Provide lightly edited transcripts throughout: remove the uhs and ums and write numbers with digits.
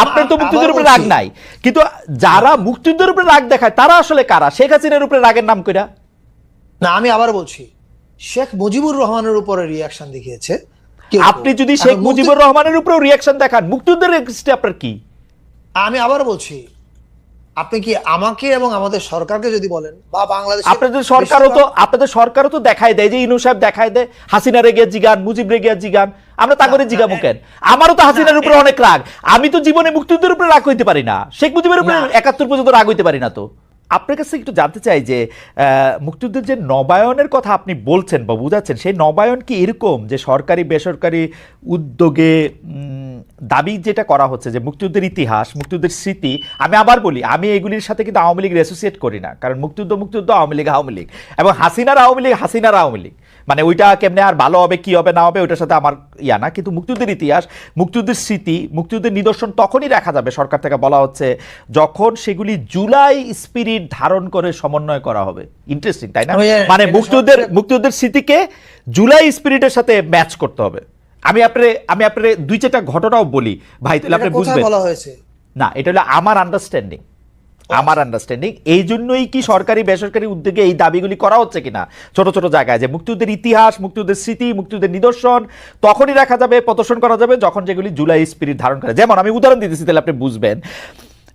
আপনার তো মুক্তিযুদ্ধের উপরে রাগ নাই, কিন্তু যারা মুক্তিযুদ্ধের উপরে রাগ দেখায় তারা আসলে কারা? শেখ হাসিনার উপরে রাগের নাম কইরা? না, আমি আবার বলছি, শেখ মুজিবুর রহমানের উপরে রিয়াকশন দেখিয়েছে। আপনি যদি শেখ মুজিবুর রহমানের উপরেও রিয়াকশন দেখান, মুক্তিযুদ্ধের এগেইনস্টে আপনার কি? আমি আবার বলছি, আপনি কি আমাকে এবং আমাদের সরকারকে যদি বলেন, বা বাংলাদেশ, আপনাদের সরকারও তো দেখায় দেয় যে ইনু সাহেব দেখায় দেয় হাসিনা রেগিয়া জিগান, মুজিব রেগিয়া জিগান, আমরা তা করে জিগামু কেন? আমারও তো হাসিনার উপরে অনেক রাগ, আমি তো জীবনে মুক্তিযুদ্ধের উপরে রাগ হইতে পারি না, শেখ মুজিবের উপরে ৭১ পর্যন্ত রাগ হইতে পারি না। তো আপনার কাছে একটু জানতে চাই যে মুক্তিযুদ্ধের যে নবায়নের কথা আপনি বলছেন বা বুঝাচ্ছেন, সেই নবায়ন কি এরকম যে সরকারি বেসরকারি উদ্যোগে দাবি যেটা করা হচ্ছে যে মুক্তিযুদ্ধের ইতিহাস, মুক্তিযুদ্ধের স্মৃতি, আমি আবার বলি, আমি এগুলির সাথে কিন্তু আওয়ামী লীগ অ্যাসোসিয়েট করি না, কারণ মুক্তিযুদ্ধ আওয়ামী লীগ এবং হাসিনার আওয়ামী লীগ, মানে ওইটা কেমনে আর ভালো হবে কি হবে না হবে ওইটার সাথে আমার ইয়া না। কিন্তু মুক্তিযুদ্ধের ইতিহাস, মুক্তিযুদ্ধের স্মৃতি, মুক্তিযুদ্ধের নিদর্শন তখনই রাখা যাবে, সরকার থেকে বলা হচ্ছে, যখন সেগুলি জুলাই স্পিরিট ধারণ করে সমন্বয় করা হবে। ইন্টারেস্টিং, তাই না? মানে মুক্তিযুদ্ধের স্মৃতিকে জুলাই স্পিরিটের সাথে ম্যাচ করতে হবে। আমি আপনার দুই চারটা ঘটনাও বলি ভাই, তাহলে আপনি বুঝবেন। না, এটা হলো আমার আন্ডারস্ট্যান্ডিং। এই জন্যই কি সরকারি বেসরকারি উদ্যোগে এই দাবিগুলি করা হচ্ছে কিনা ছোট ছোট জায়গায়, যে মুক্তিযুদ্ধের ইতিহাস, মুক্তিযুদ্ধের স্মৃতি, মুক্তিযুদ্ধের নিদর্শন তখনই রাখা যাবে, প্রদর্শন করা যাবে যখন যেগুলি জুলাই স্পিরিট ধারণ করে। যেমন আমি উদাহরণ দিতেছি, তাহলে আপনি বুঝবেন।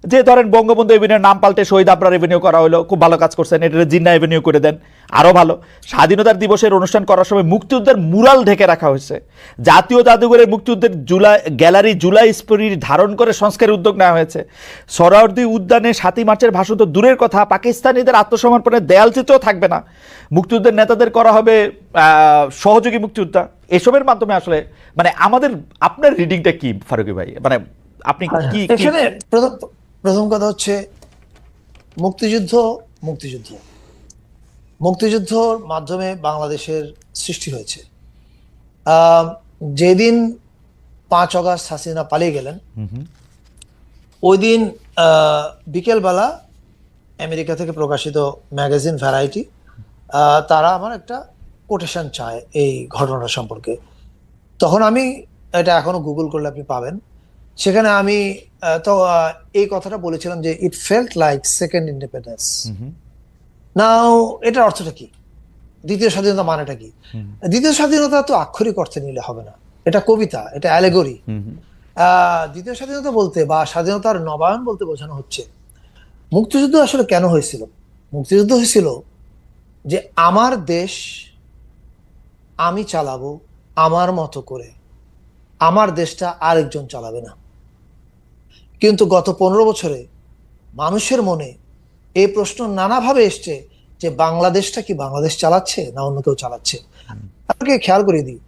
যে ধরেন বঙ্গবন্ধু এভিনিউর নাম পাল্টে শহীদ আবরার এভিনিউ করা হলো, খুব ভালো কাজ করছেন, এটা জিন্না এভিনিউ করে দেন, আরো ভালো। স্বাধীনতার দিবসের অনুষ্ঠান করার সময় মুক্তিযুদ্ধের মুরাল ঢেকে রাখা হয়েছে। জাতীয় জাদুঘরের মুক্তিযুদ্ধের গ্যালারি জুলাই স্পিরিট ধারণ করে সংস্কারের উদ্যোগ নেওয়া হয়েছে। সোহরাওয়ার্দী উদ্যানে ৭ই মার্চের ভাষণ তো দূরের কথা, পাকিস্তানিদের আত্মসমর্পণের দেয়ালচিত্রও থাকবে না। মুক্তিযুদ্ধের নেতাদের করা হবে সহযোগী মুক্তিযোদ্ধা। এসবের মাধ্যমে আসলে মানে আপনার রিডিংটা কি ফারুকী ভাই? মানে আপনি কি এখানে প্রথম কথা হচ্ছে, মুক্তিযুদ্ধর মাধ্যমে বাংলাদেশের সৃষ্টি হয়েছে। যেদিন ৫ অগাস্ট হাসিনা পালিয়ে গেলেন, ওই দিন বিকেলবেলা আমেরিকা থেকে প্রকাশিত ম্যাগাজিন ভ্যারাইটি, তারা আমার একটা কোটেশন চায় এই ঘটনা সম্পর্কে। তখন আমি, এটা এখনো গুগল করলে আপনি পাবেন, সেখানে আমি তো এই কথাটা বলেছিলাম যে it felt like second independence. Now এটার অর্থটা কি? দ্বিতীয় স্বাধীনতা মানেটা কি? দ্বিতীয় স্বাধীনতা তো আক্ষরিক অর্থে নিলে হবে না, এটা কবিতা, এটা অ্যালেগরি। দ্বিতীয় স্বাধীনতা বলতে বা স্বাধীনতার নবায়ন বলতে বোঝানো হচ্ছে, মুক্তিযুদ্ধ আসলে কেন হয়েছিল? মুক্তিযুদ্ধ হয়েছিল যে আমার দেশ আমি চালাবো আমার মতো করে, আমার দেশটা আরেকজন চালাবে না। কিন্তু গত ১৫ বছরে মানুষের মনে এই প্রশ্ন নানাভাবে এসছে যে বাংলাদেশটা কি বাংলাদেশ চালাচ্ছে না অন্য কেউ চালাচ্ছে? আপনাকে খেয়াল করে দিই,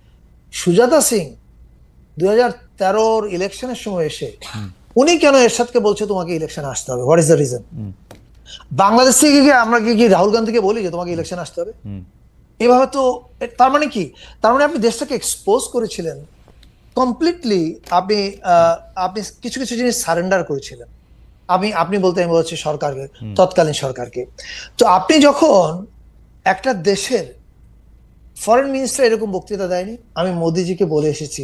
সুজাতা সিং ২০১৩ ইলেকশনের সময় এসে উনি কেন এরশাদকে বলছে তোমাকে ইলেকশনে আসতে হবে? What is the reason? Bangladesh থেকে কি আমরা কি রাহুল গান্ধীকে বলি যে তোমাকে ইলেকশনে আসতে হবে? এভাবে তো, তার মানে কি? তার মানে আপনি দেশটাকে এক্সপোজ করেছিলেন কমপ্লিটলি। আপনি কিছু কিছু জিনিস সারেন্ডার করেছিলেন। আপনি বলতে আমি বলছি সরকারকে, তৎকালীন সরকারকে। তো আপনি যখন একটা দেশের ফরেন মিনিস্টার এরকম বক্তৃতা দেয়নি, আমি মোদিজিকে বলে এসেছি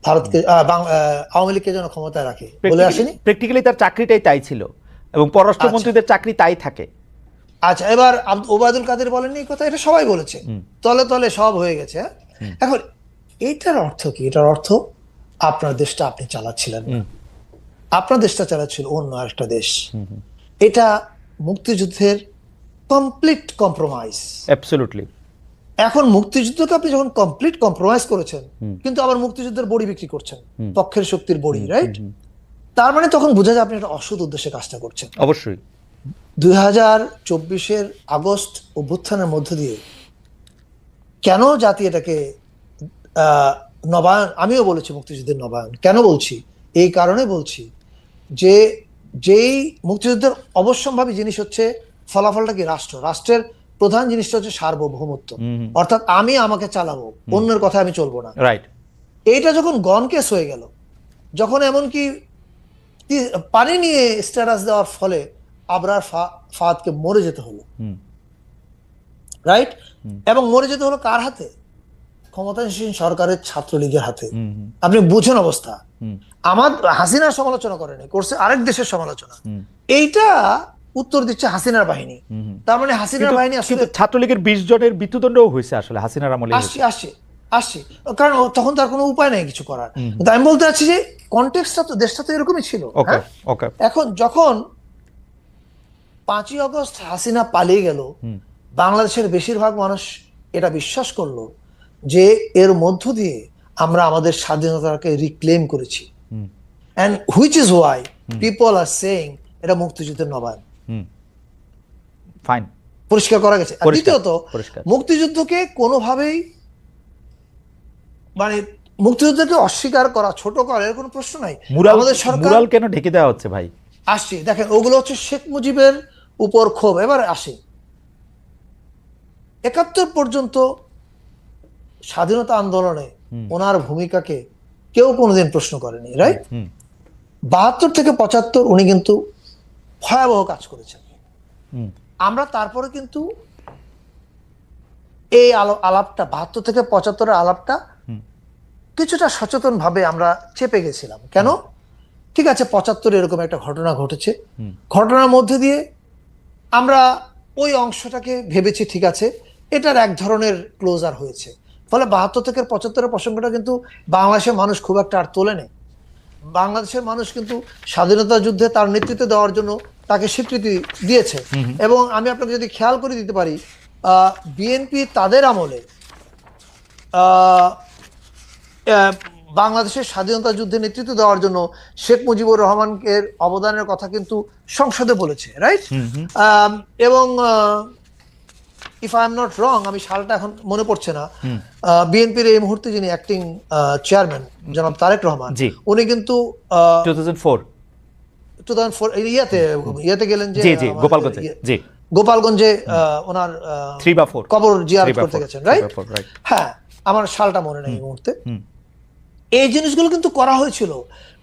ভারতকে, আওয়ামী লীগকে যেন ক্ষমতায় রাখে, বলে আসেনি? প্র্যাকটিক্যালি তার চাকরিটাই তাই ছিল এবং পররাষ্ট্রমন্ত্রীদের চাকরি তাই থাকে। আচ্ছা, এবার ওবায়দুল কাদের বলেননি এই কথা? এটা সবাই বলেছে, তলে তলে সব হয়ে গেছে। এখন এটার অর্থ কি? এটার অর্থ আপনার দেশটা আপনি চালাচ্ছিলেন না, আপনার দেশটা চালাচ্ছিল অন্য আরেকটা দেশ। এটা মুক্তিযুদ্ধের কমপ্লিট কম্প্রোমাইজ। অ্যাবসলিউটলি। এখন মুক্তিযুদ্ধকে আপনি যখন কমপ্লিট কম্প্রোমাইজ করেছেন, কিন্তু আবার মুক্তিযুদ্ধের বড়ি বিক্রি করছেন, পক্ষের শক্তির বড়ি, রাইট? তার মানে তখন বোঝা যায় আপনি একটা অসৎ উদ্দেশ্যে কাজটা করছেন। অবশ্যই ২০২৪ আগস্ট অভ্যুত্থানের মধ্য দিয়ে কেন জাতি এটাকে নবায়ন, আমিও বলেছি মুক্তিযুদ্ধের নবায়ন কেন বলছি, এই কারণে বলছি যে যেই মুক্তিযুদ্ধের অবশ্যম্ভাবী জিনিস হচ্ছে ফলাফলটা কি? রাষ্ট্রের প্রধান জিনিসটা হচ্ছে সার্বভৌমত্ব, অর্থাৎ আমি আমাকে চালাবো, অন্যের কথা আমি চলবো না, রাইট? এইটা যখন গন কেস হয়ে গেল, যখন এমনকি পানি নিয়ে স্ট্যাটাস দেওয়ার ফলে আবরার ফাহাদকে মরে যেতে হলো, রাইট? এবং মরে যেতে হলো কার হাতে? ক্ষমতাসীন সরকারের ছাত্রলীগের হাতে। আপনি বুঝেন অবস্থা। আমার হাসিনার সমালোচনা করেনি, করছে আরেক দেশের সমালোচনা। এইটা উত্তর দিচ্ছে হাসিনার বাহিনী। তার মানে হাসিনার বাহিনী আসলে কিন্তু ছাত্রলীগের 20 জনের মৃত্যুদণ্ডও হয়েছে আসলে হাসিনার আমলে। আসছে কারণ তখন তার কোনো উপায় নেই কিছু করার। কিন্তু আমি বলতে চাচ্ছি যে কনটেক্সটটা তো, দেশটা তো এরকমই ছিল। হ্যাঁ? এখন যখন 5ই আগস্ট হাসিনা পালিয়ে গেল, বাংলাদেশের বেশিরভাগ মানুষ এটা বিশ্বাস করলো যে এর মধ্য দিয়ে আমরা আমাদের স্বাধীনতাকে রিক্লেম করেছি। and which is why people are saying এটা মুক্তিযুদ্ধের নবায়ন। ফাইন, পরিষ্কার করা গেছে। আর দ্বিতীয়ত, পরিষ্কার। মুক্তিযুদ্ধকে কোনোভাবেই মানে মুক্তিযুদ্ধকে অস্বীকার করা, ছোট করা এর কোনো প্রশ্ন নাই। আমাদের সরকার মুরাল কেন ঢেকে দেওয়া হচ্ছে ভাই? আসছে, দেখেন ওগুলো হচ্ছে শেখ মুজিবের উপর ক্ষোভ। এবার আসে 71 পর্যন্ত স্বাধীনতা আন্দোলনে ওনার ভূমিকাকে কেউ কোনোদিন প্রশ্ন করেনি, রাইট? 72 থেকে 75 উনি কিন্তু ভয়াবহ কাজ করেছেন। আমরা তারপরে কিন্তু এই আলাপটা 72 থেকে 75-এর আলাপটা কিছুটা সচেতন ভাবে আমরা চেপে গেছিলাম। কেন? ঠিক আছে, 75 এরকম একটা ঘটনা ঘটেছে, ঘটনার মধ্যে দিয়ে আমরা ওই অংশটাকে ভেবেছি ঠিক আছে, এটার এক ধরনের ক্লোজার হয়েছে। ফলে 72 থেকে 75-এর প্রসঙ্গটা কিন্তু বাংলাদেশের মানুষ খুব একটা আর তোলে নেই। বাংলাদেশের মানুষ কিন্তু স্বাধীনতা যুদ্ধে তার নেতৃত্ব দেওয়ার জন্য তাকে স্বীকৃতি দিয়েছে। এবং আমি আপনাকে যদি খেয়াল করে দিতে পারি, বিএনপি তাদের আমলে বাংলাদেশের স্বাধীনতা যুদ্ধে নেতৃত্ব দেওয়ার জন্য শেখ মুজিবুর রহমানকে অবদানের কথা কিন্তু সংসদে বলেছে, রাইট? এবং if I am not wrong, আমি সালটা এখন মনে পড়ছে না, বিএনপির এই মুহূর্তে যিনি অ্যাক্টিং চেয়ারম্যান জনাব তারেক রহমান, উনি কিন্তু 2004 ইয়াতে গেলেন যে গোপালগঞ্জে ওনার 3 বা 4 কবর জিয়ারত করতে গেছেন, রাইট? হ্যাঁ, আমার সালটা মনে নেই এই মুহূর্তে। এই জিনিসগুলো কিন্তু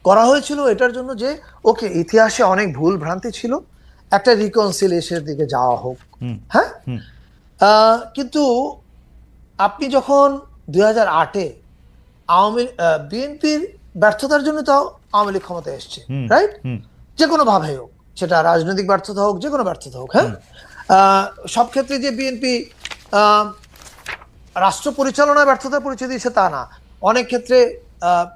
করা হয়েছিল এটার জন্য যে ওকে, ইতিহাসে অনেক ভুল ভ্রান্তি ছিল, একটা রিকনসিলিয়েশনের দিকে যাওয়া হোক। হ্যাঁ, কিন্তু আপনি যখন 2008-এ বিএনপির ব্যর্থতার জন্য তো আওয়ামী লীগ ক্ষমতায় এসছে, রাইট? যে কোনো ভাবে হোক, সেটা রাজনৈতিক ব্যর্থতা হোক, যে কোনো ব্যর্থতা হোক। হ্যাঁ, সব ক্ষেত্রে যে বিএনপি রাষ্ট্র পরিচালনায় ব্যর্থতার পরিচয় দিয়েছে তা না। অনেক ক্ষেত্রে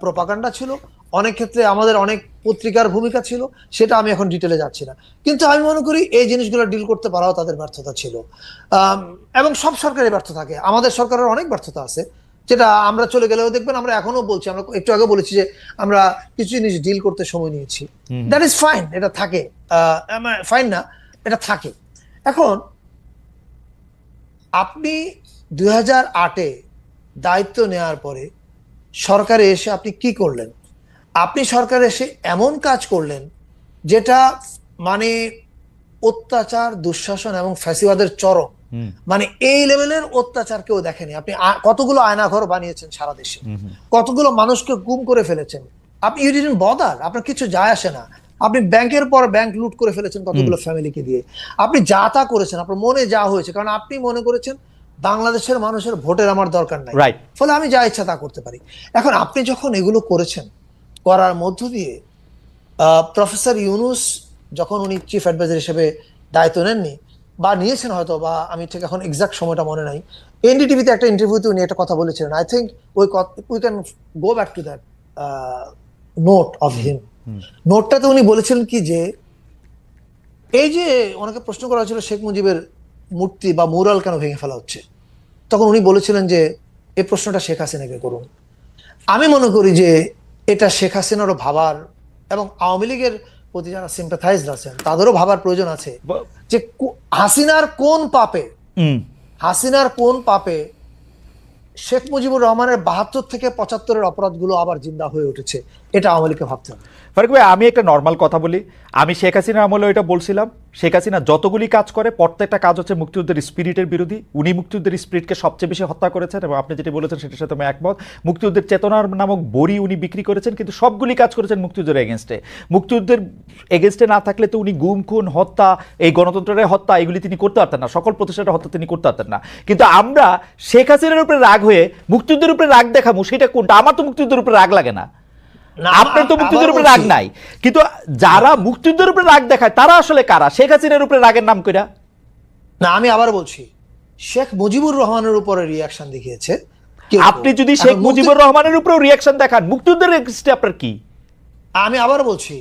প্রোপাগান্ডা ছিল, অনেক ক্ষেত্রে আমাদের অনেক পত্রিকার ভূমিকা ছিল, সেটা আমি এখন ডিটেলে যাচ্ছি না। কিন্তু আমি মনে করি এই জিনিসগুলো ডিল করতে পারাও তাদের ব্যর্থতা ছিল। এবং সব সরকারের ব্যর্থ থাকে, আমাদের সরকারের অনেক ব্যর্থতা আছে, যেটা আমরা চলে গেলেও দেখবেন আমরা এখনো বলছি। আমরা একটু আগে বলেছি যে আমরা কিছু জিনিস ডিল করতে সময় নিয়েছি, দ্যাট ইজ ফাইন, এটা থাকে, ফাইন না, এটা থাকে। এখন আপনি 2008-এ দায়িত্ব নেওয়ার পরে সরকারে এসে আপনি কি করলেন? আপনি সরকারে এসে এমন কাজ করলেন যেটা মানে অত্যাচার, দুঃশাসন এবং ফ্যাসিবাদের চরম। মানে এই লেভেলের অত্যাচার কেউ দেখেনি। আপনি কতগুলো আয়নাঘর বানিয়েছেন সারা দেশে, কতগুলো মানুষকে গুম করে ফেলেছেন। আপনি ইউ ডিডন্ট বদার, আপনার কিছু যায় আসে না। আপনি ব্যাংকের পর ব্যাংক লুট করে ফেলেছেন কতগুলো ফ্যামিলিকে দিয়ে। আপনি যা তা করেছেন, আপনার মনে যা হয়েছে, কারণ আপনি মনে করেছেন বাংলাদেশের মানুষের ভোটের আমার দরকার নাই, ফলে আমি যা ইচ্ছা তা করতে পারি। এখন আপনি যখন এগুলো করেছেন, করার মধ্য দিয়ে প্রফেসর ইউনুস যখন উনি চিফ অ্যাডভাইজার হিসেবে দায়িত্ব নেননি, বা নিয়েছেন হয়তো, বা আমি ঠিক এখন এক্সাক্ট সময়টা মনে নাই, এনডিটিভিতে একটা ইন্টারভিউতে উনি একটা কথা বলেছিলেন। I think we can go back to that note of him. নোটটাতে উনি বলেছিলেন কি যে, এই যে ওনাকে প্রশ্ন করা হয়েছিল শেখ মুজিবের মূর্তি বা মুরাল কেন ভেঙে ফেলা হচ্ছে, তখন উনি বলেছিলেন যে এই প্রশ্নটা শেখ হাসিনাকে করুন। আমি মনে করি যে এটা শেখ হাসিনারও ভাবার, এবং আওয়ামী লীগের প্রতি যারা সিম্প্যাথাইজড আছেন তাদেরও ভাবার প্রয়োজন আছে যে হাসিনার কোন পাপে শেখ মুজিবুর রহমানের 72 থেকে 75-এর অপরাধগুলো আবার জিন্দা হয়ে উঠেছে। এটা আওয়ামী লীগকে ভাবতে হবে। ফারুক ভাই, আমি একটা নর্মাল কথা বলি। আমি শেখ হাসিনার আমলে এটা বলছিলাম, শেখ হাসিনা যতগুলি কাজ করে প্রত্যেকটা কাজ হচ্ছে মুক্তিযুদ্ধের স্পিরিটের বিরোধী। উনি মুক্তিযুদ্ধের স্পিরিটকে সবচেয়ে বেশি হত্যা করেছেন, এবং আপনি যেটি বলেছেন সেটার সাথে আমি একমত। মুক্তিযুদ্ধের চেতনার নামক বড়ি উনি বিক্রি করেছেন, কিন্তু সবগুলি কাজ করেছেন মুক্তিযুদ্ধের এগেনস্টে। মুক্তিযুদ্ধের এগেনস্টে না থাকলে তো উনি গুম, খুন, হত্যা, এই গণতন্ত্রের হত্যা, এগুলি তিনি করতে পারতেন না, সকল প্রতিষ্ঠানের হত্যা তিনি করতে পারতেন না। কিন্তু আমরা শেখ হাসিনার উপরে রাগ হয়ে মুক্তিযুদ্ধের উপরে রাগ দেখাবো, সেটা কোনটা? আমার তো মুক্তিযুদ্ধের উপরে রাগ লাগে না। না, আপনার তো আবার মুক্তিযুদ্ধের উপরে রাগ বলছি। নাই, কিন্তু যারা মুক্তিযুদ্ধের উপরে রাগ দেখায় তারা আসলে কারা? শেখ হাসিনার উপরে রাগের নাম কইরা? না, আমি আবার বলছি, শেখ মুজিবুর রহমানের উপরে রিয়াকশন দেখিয়েছে কেউ কেউ। আপনি যদি এখন শেখ মুজিবুর রহমানের উপরেও রিয়াকশন দেখান, মুক্তিযুদ্ধের এগেইনস্টে আপনার কি? আমি আবার বলছি,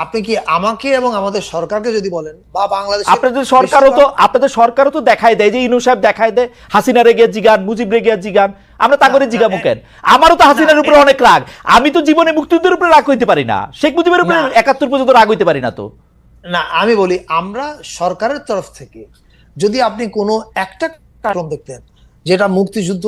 আপনি কি আমাকে এবং আমাদের সরকারকে যদি বলেন বা বাংলাদেশ আপনাদের সরকারও তো দেখায় দেয় যে ইনু সাহেব দেখায় দেয় হাসিনা রেগে জিগান, মুজিব রেগে জিগান, আমরা তা করে জিগামু কেন? আমারও তো হাসিনার উপরে অনেক রাগ। আমি তো জীবনে মুক্তিযুদ্ধের উপরে রাগ হইতে পারি না, শেখ মুজিবের উপরে ৭১ পর্যন্ত রাগ হইতে পারি না তো। না, আমি বলি আমরা সরকারের তরফ থেকে যদি আপনি কোনো একটা কারণ দেখতেন যেটা মুক্তিযুদ্ধ